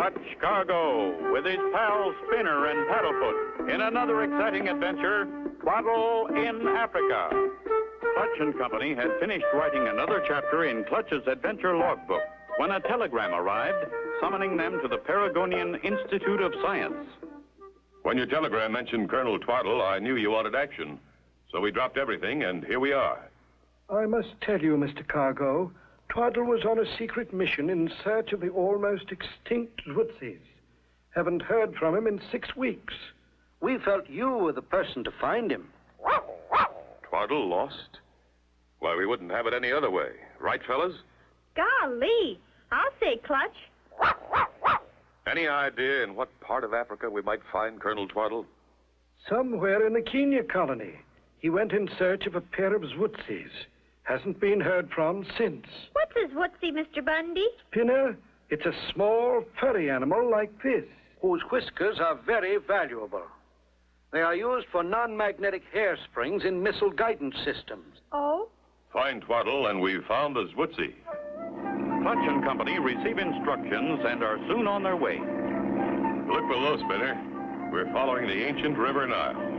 Clutch Cargo with his pals Spinner and Paddlefoot in another exciting adventure, Twaddle in Africa. Clutch and Company had finished writing another chapter in Clutch's adventure logbook when a telegram arrived summoning them to the Paragonian Institute of Science. When your telegram mentioned Colonel Twaddle, I knew you wanted action. So we dropped everything, and here we are. I must tell you, Mr. Cargo, Twaddle was on a secret mission in search of the almost extinct Zwootsies. Haven't heard from him in 6 weeks. We felt you were the person to find him. Twaddle lost? Why, we wouldn't have it any other way. Right, fellas? Golly, I'll say Clutch. Any idea in what part of Africa we might find Colonel Twaddle? Somewhere in the Kenya colony. He went in search of a pair of Zwootsies. Hasn't been heard from since. What's a Zwootsie, Mr. Bundy? Spinner, it's a small, furry animal like this. Whose whiskers are very valuable. They are used for non-magnetic hair springs in missile guidance systems. Oh? Find Twaddle, and we've found the Zwootsy. Clutch and Company receive instructions and are soon on their way. Look below, Spinner. We're following the ancient River Nile.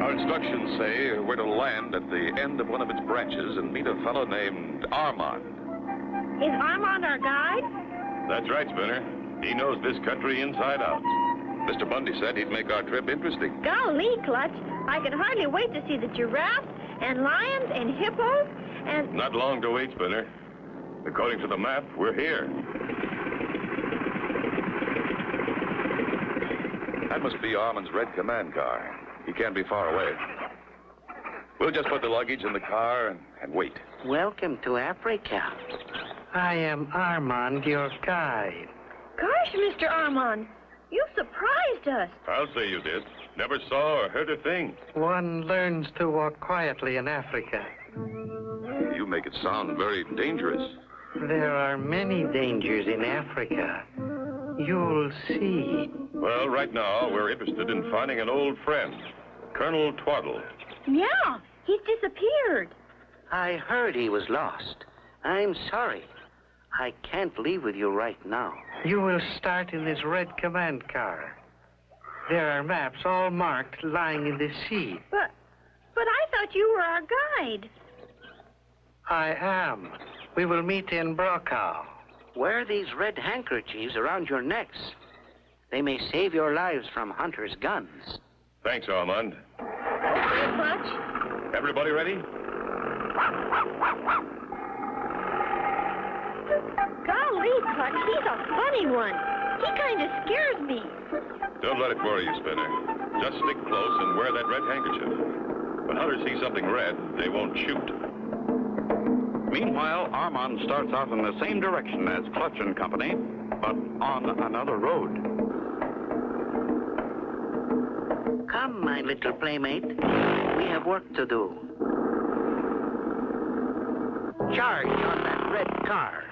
Our instructions say we're to land at the end of one of its branches and meet a fellow named Armand. Is Armand our guide? That's right, Spinner. He knows this country inside out. Mr. Bundy said he'd make our trip interesting. Golly, Clutch. I can hardly wait to see the giraffes and lions and hippos and... Not long to wait, Spinner. According to the map, we're here. That must be Armand's red command car. He can't be far away. We'll just put the luggage in the car and wait. Welcome to Africa. I am Armand, your guide. Gosh, Mr. Armand, you surprised us. I'll say you did. Never saw or heard a thing. One learns to walk quietly in Africa. You make it sound very dangerous. There are many dangers in Africa. You'll see. Well, right now, we're interested in finding an old friend, Colonel Twaddle. Yeah, he's disappeared. I heard he was lost. I'm sorry. I can't leave with you right now. You will start in this red command car. There are maps all marked lying in the seat. But I thought you were our guide. I am. We will meet in Brokaw. Wear these red handkerchiefs around your necks. They may save your lives from hunters' guns. Thanks, Armand. Okay, Clutch. Everybody ready? Golly, Clutch, he's a funny one. He kind of scares me. Don't let it worry you, Spinner. Just stick close and wear that red handkerchief. When hunters see something red, they won't shoot. Meanwhile, Armand starts out in the same direction as Clutch and Company, but on another road. Come, my little playmate. We have work to do. Charge on that red car.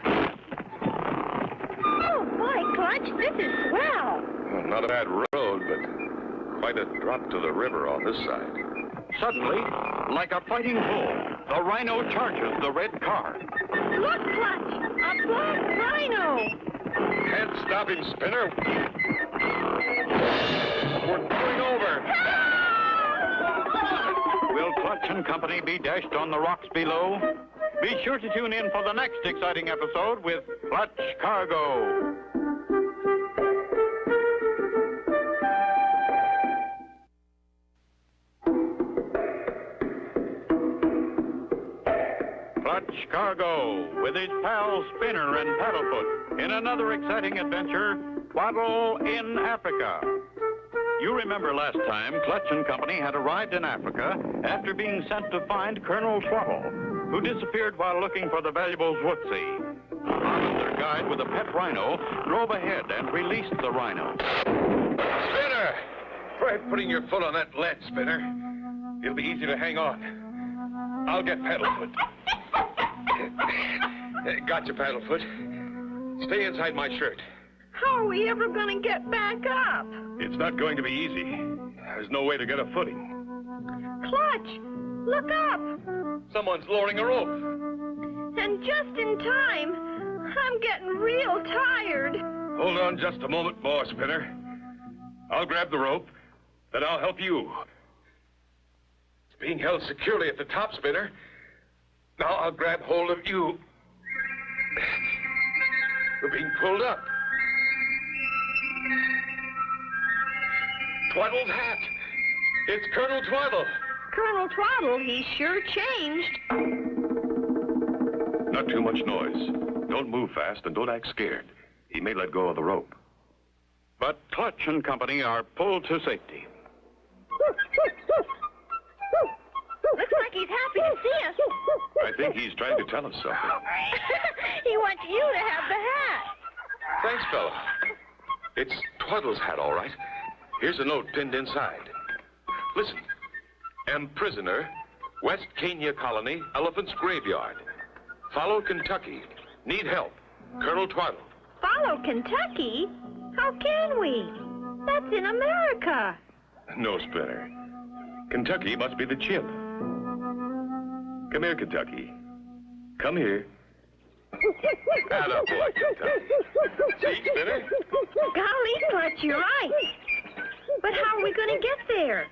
Oh, boy, Clutch, this is swell. Well, not a bad road, but quite a drop to the river on this side. Suddenly, like a fighting bull, the rhino charges the red car. Look, Clutch, a black rhino. Can't stop him, Spinner. We're going over. Will Clutch and Company be dashed on the rocks below? Be sure to tune in for the next exciting episode with Clutch Cargo. Clutch Cargo with his pals Spinner and Paddlefoot in another exciting adventure, Twaddle in Africa. You remember last time Clutch and Company had arrived in Africa after being sent to find Colonel Twaddle, who disappeared while looking for the valuable Zwootsy. Armand, their guide with a pet rhino, drove ahead and released the rhino. Spinner! Try putting your foot on that ledge, Spinner. It'll be easy to hang on. I'll get Paddlefoot. Gotcha, Paddlefoot. Stay inside my shirt. How are we ever going to get back up? It's not going to be easy. There's no way to get a footing. Clutch, look up. Someone's lowering a rope. And just in time. I'm getting real tired. Hold on just a moment more, Spinner. I'll grab the rope, then I'll help you. It's being held securely at the top, Spinner. Now I'll grab hold of you. We're being pulled up. Twaddle's hat. It's Colonel Twaddle. Colonel Twaddle, he sure changed. Not too much noise. Don't move fast and don't act scared. He may let go of the rope. But Clutch and Company are pulled to safety. Looks like he's happy to see us. I think he's trying to tell us something. He wants you to have the hat. Thanks, fella. It's Twaddle's hat, all right. Here's a note pinned inside. Listen. Am prisoner, West Kenya Colony, Elephant's Graveyard. Follow Kentucky. Need help. Colonel Twaddle. Follow Kentucky? How can we? That's in America. No, Spinner. Kentucky must be the chimp. Come here, Kentucky. Come here. Attaboy, Kentucky. See, Spinner? Golly, Clutch, you're right. But how are we going to get there?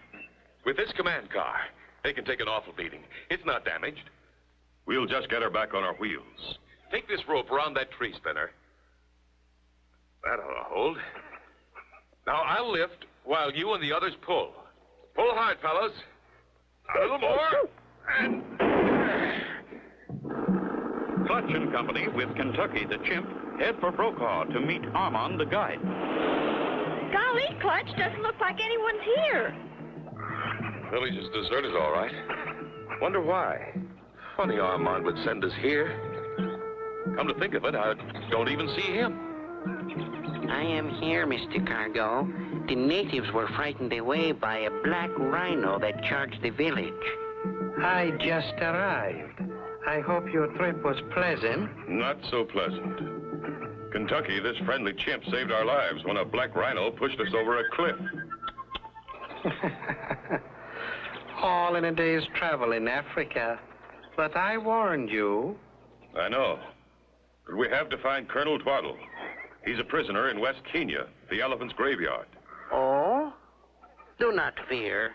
With this command car, they can take an awful beating. It's not damaged. We'll just get her back on our wheels. Take this rope around that tree, Spinner. That ought to hold. Now, I'll lift while you and the others pull. Pull hard, fellas. A little more. And... Clutch and Company with Kentucky the chimp head for Brokaw to meet Armand the guide. Golly, Clutch, doesn't look like anyone's here. Village is deserted, all right. Wonder why. Funny Armand would send us here. Come to think of it, I don't even see him. I am here, Mr. Cargo. The natives were frightened away by a black rhino that charged the village. I just arrived. I hope your trip was pleasant. Not so pleasant. Kentucky, this friendly chimp saved our lives when a black rhino pushed us over a cliff. All in a day's travel in Africa. But I warned you. I know. But we have to find Colonel Twaddle. He's a prisoner in West Kenya, the Elephant's Graveyard. Oh? Do not fear.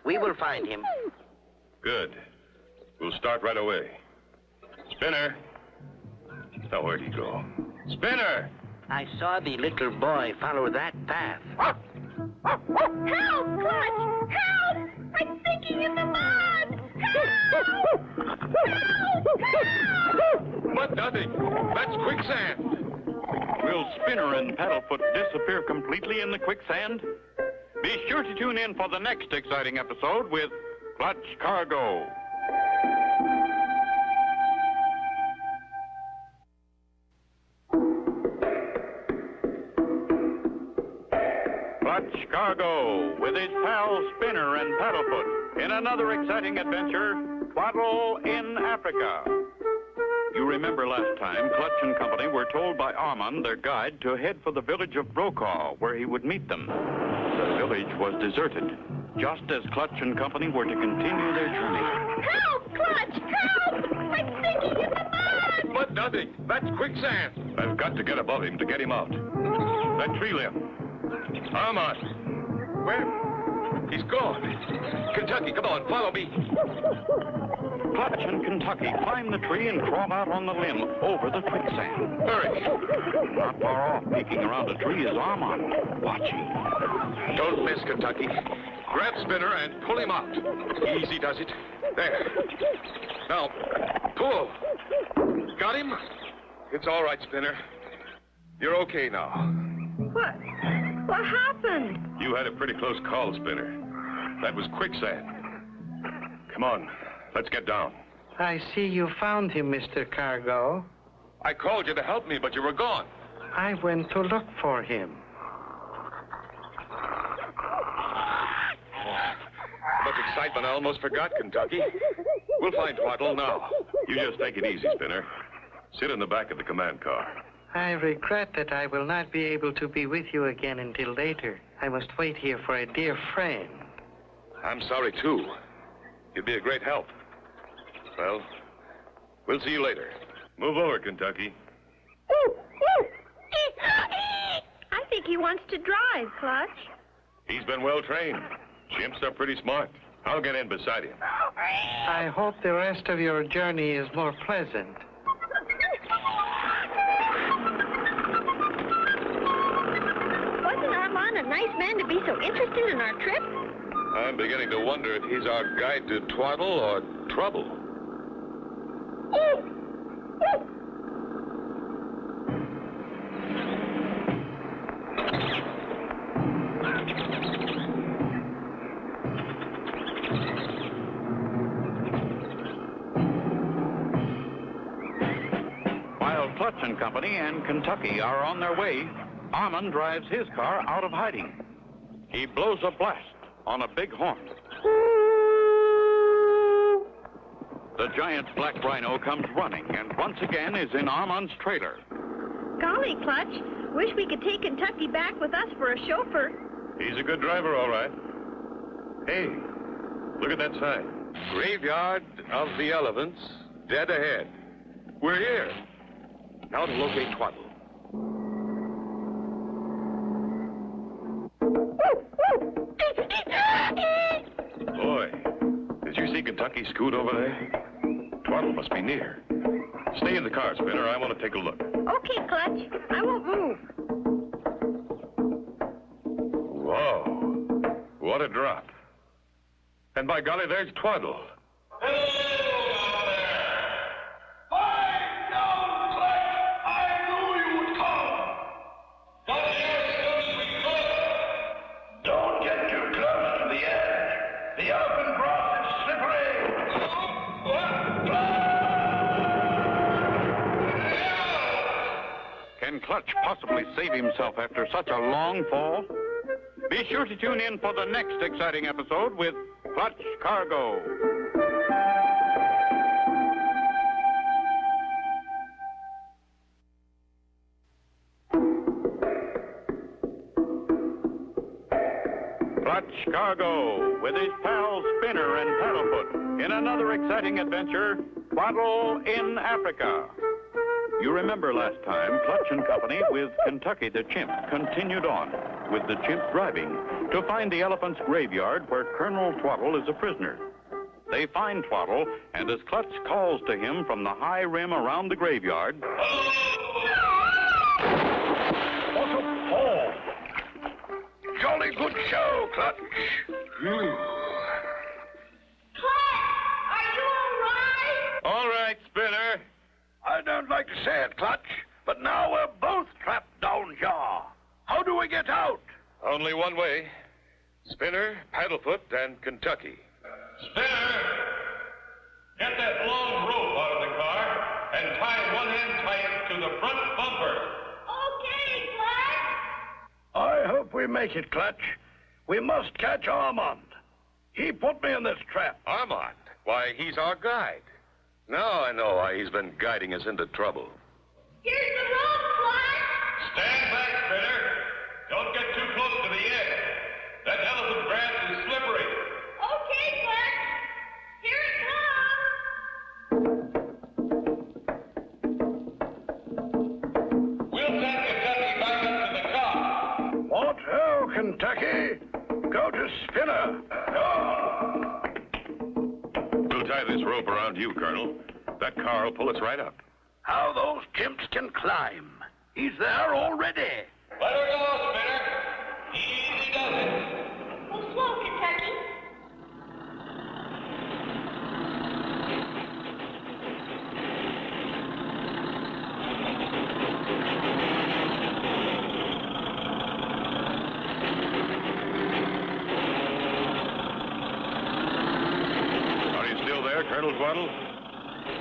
We will find him. Good. We'll start right away. Spinner. Now, where'd he go? Spinner! I saw the little boy follow that path. Help, Clutch! Help! I'm sinking in the mud! Help! But nothing. That's quicksand. Will Spinner and Paddlefoot disappear completely in the quicksand? Be sure to tune in for the next exciting episode with Clutch Cargo. Clutch Cargo with his pals Spinner and Paddlefoot in another exciting adventure, Twaddle in Africa. You remember last time, Clutch and Company were told by Armand, their guide, to head for the village of Brokaw, where he would meet them. The village was deserted, just as Clutch and Company were to continue their journey. Help, Clutch! Help! I'm sinking in the mud! But nothing. That's quicksand. I've got to get above him to get him out. That tree limb. Armand. Where? He's gone. Kentucky, come on, follow me. Clutch and Kentucky climb the tree and crawl out on the limb over the quicksand. Hurry. Not far off, peeking around a tree, is Armand, watching. Don't miss, Kentucky. Grab Spinner and pull him out. Easy does it. There. Now, pull. Got him? It's all right, Spinner. You're okay now. What? What happened? You had a pretty close call, Spinner. That was quicksand. Come on, let's get down. I see you found him, Mr. Cargo. I called you to help me, but you were gone. I went to look for him. Much excitement, I almost forgot Kentucky. We'll find Twaddle now. You just take it easy, Spinner. Sit in the back of the command car. I regret that I will not be able to be with you again until later. I must wait here for a dear friend. I'm sorry, too. You'd be a great help. Well, we'll see you later. Move over, Kentucky. I think he wants to drive, Clutch. He's been well trained. Chimps are pretty smart. I'll get in beside him. I hope the rest of your journey is more pleasant. Wasn't Armand a nice man to be so interested in our trip? I'm beginning to wonder if he's our guide to Twaddle or trouble. While Clutch and Company and Kentucky are on their way, Armand drives his car out of hiding. He blows a blast on a big horn. The giant black rhino comes running and once again is in Armand's trailer. Golly, Clutch. Wish we could take Kentucky back with us for a chauffeur. He's a good driver, all right. Hey, look at that sign. Graveyard of the Elephants, dead ahead. We're here. Now to locate Twaddle. Boy, did you see Kentucky scoot over there? Twaddle must be near. Stay in the car, Spinner. I want to take a look. Okay, Clutch. I won't move. Whoa. What a drop. And by golly, there's Twaddle. Can Clutch possibly save himself after such a long fall? Be sure to tune in for the next exciting episode with Clutch Cargo. Clutch Cargo with his pals Spinner and Paddlefoot in another exciting adventure, Twaddle in Africa. You remember last time, Clutch and Company with Kentucky the chimp continued on, with the chimp driving, to find the elephant's graveyard where Colonel Twaddle is a prisoner. They find Twaddle, and as Clutch calls to him from the high rim around the graveyard... What a fall! Jolly good show, Clutch. Are you all right? All right, Spinner. I don't like to say it, Clutch, but now we're both trapped down here. How do we get out? Only one way. Spinner, Paddlefoot, and Kentucky. Spinner, get that long rope out of the car and tie one end tight to the front bumper. Okay, Clutch. I hope we make it, Clutch. We must catch Armand. He put me in this trap. Armand? Why, he's our guide. Now I know why he's been guiding us into trouble. Here's the rope, Clutch. Stand back, Spinner. Don't get too close to the edge. That elephant grass is slippery. Okay, Clutch. Here it comes. We'll send Kentucky back up to the car. What ho, Kentucky? Go to Spinner. We'll tie this rope around you, Colonel. That car will pull us right up. How those chimps can climb. He's there already. Let her go, Spinner. Easy does it. Go slow, Kentucky. Are you still there, Colonel Twaddle?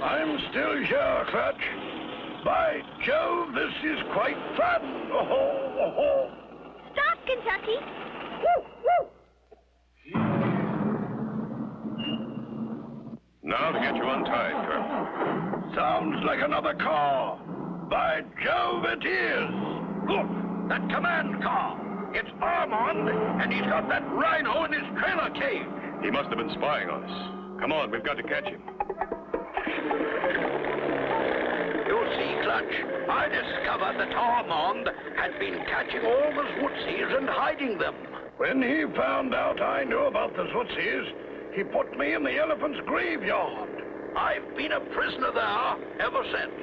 I'm still here, Clutch. By Jove, this is quite fun. Oh, oh, oh. Stop, Kentucky. Woo, woo. Now to get you untied, Colonel. Sounds like another car. By Jove, it is. Look, that command car. It's Armand, and he's got that rhino in his trailer cage. He must have been spying on us. Come on, we've got to catch him. You see, Clutch, I discovered that Armand had been catching all the Zwootsies and hiding them. When he found out I knew about the Zwootsies, he put me in the elephant's graveyard. I've been a prisoner there ever since.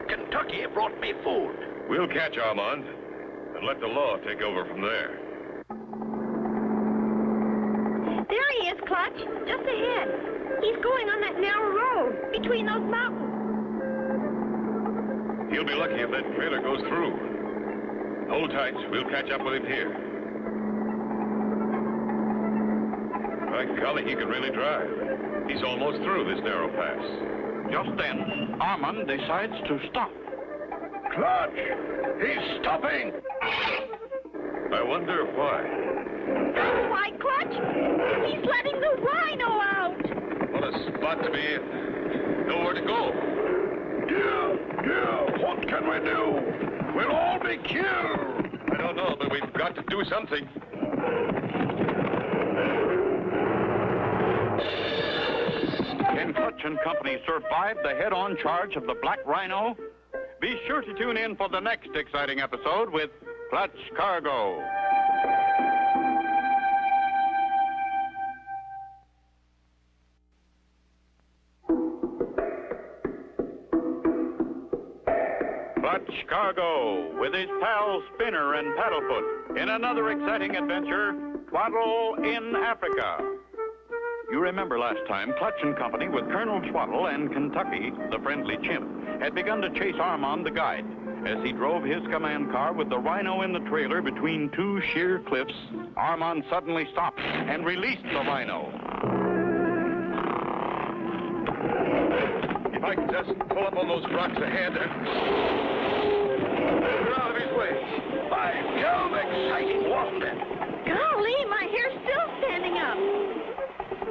Kentucky brought me food. We'll catch Armand and let the law take over from there. There he is, Clutch, just ahead. He's going on that narrow road between those mountains. He'll be lucky if that trailer goes through. Hold tight. We'll catch up with him here. By golly, he can really drive. He's almost through this narrow pass. Just then, Armand decides to stop. Clutch! He's stopping! I wonder why. That's why, Clutch. He's letting the rhino out. What a spot to be in. Nowhere to go. Dear, what can we do? We'll all be killed. I don't know, but we've got to do something. Can Clutch and Company survive the head-on charge of the Black Rhino? Be sure to tune in for the next exciting episode with Clutch Cargo. Clutch Cargo with his pals Spinner and Paddlefoot in another exciting adventure, Twaddle in Africa. You remember last time, Clutch and Company with Colonel Twaddle and Kentucky, the friendly chimp, had begun to chase Armand the guide. As he drove his command car with the rhino in the trailer between two sheer cliffs, Armand suddenly stopped and released the rhino. If I can just pull up on those rocks ahead and... Get out of his way. By Jove, exciting, wasn't it? Golly, my hair's still standing up.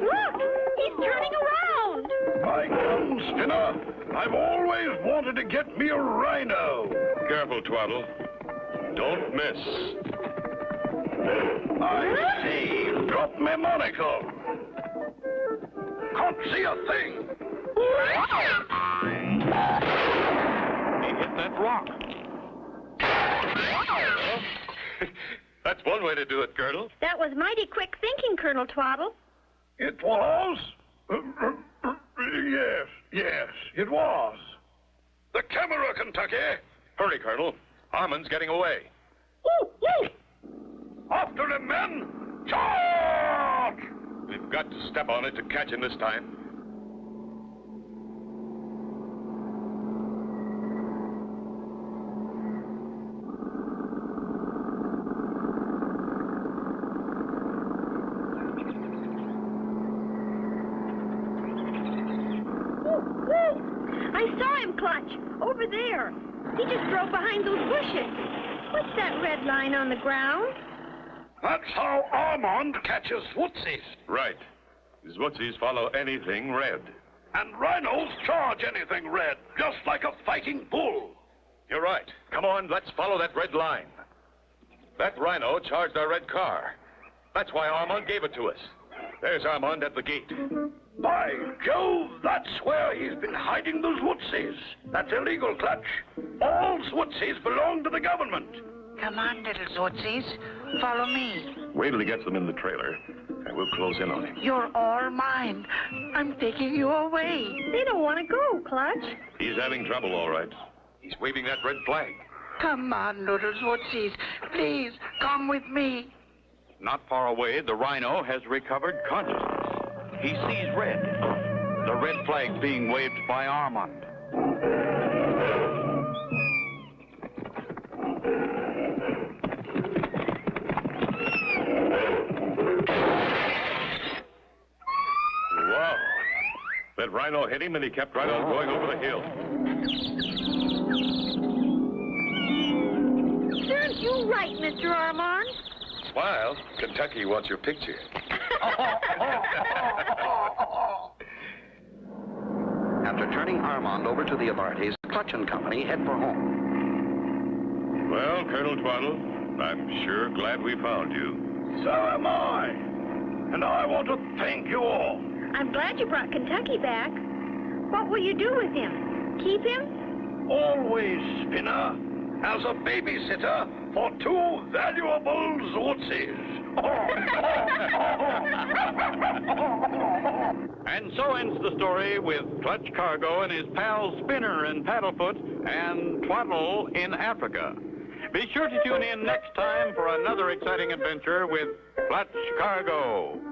Look, he's turning around. By gum, Spinner, I've always wanted to get me a rhino. Careful, Twaddle. Don't miss. I see. Drop me monocle. Can't see a thing. He hit that rock. That's one way to do it, Colonel. That was mighty quick thinking, Colonel Twaddle. It was? Yes, it was. The camera, Kentucky. Hurry, Colonel. Armand's getting away. Woo, woo. After him, men. Charge! We've got to step on it to catch him this time. I saw him, Clutch, over there. He just drove behind those bushes. What's that red line on the ground? That's how Armand catches Zwootsies. Right. Zwootsies follow anything red. And rhinos charge anything red, just like a fighting bull. You're right. Come on, let's follow that red line. That rhino charged our red car. That's why Armand gave it to us. There's Armand at the gate. By Jove, that's where he's been hiding the Zwootsies. That's illegal, Clutch. All Zwootsies belong to the government. Come on, little Zwootsies. Follow me. Wait till he gets them in the trailer, and we'll close in on him. You're all mine. I'm taking you away. They don't want to go, Clutch. He's having trouble, all right. He's waving that red flag. Come on, little Zwootsies. Please, come with me. Not far away, the rhino has recovered consciousness. He sees red. The red flag being waved by Armand. Wow. That rhino hit him and he kept right on going over the hill. Aren't you right, Mr. Armand? Smile. Kentucky wants your picture. After turning Armand over to the authorities, Clutch and Company head for home. Well, Colonel Twaddle, I'm sure glad we found you. So am I. And I want to thank you all. I'm glad you brought Kentucky back. What will you do with him? Keep him? always, Spinner, as a babysitter for two valuable Zwootsies. And so ends the story with Clutch Cargo and his pals Spinner and Paddlefoot and Twaddle in Africa. Be sure to tune in next time for another exciting adventure with Clutch Cargo.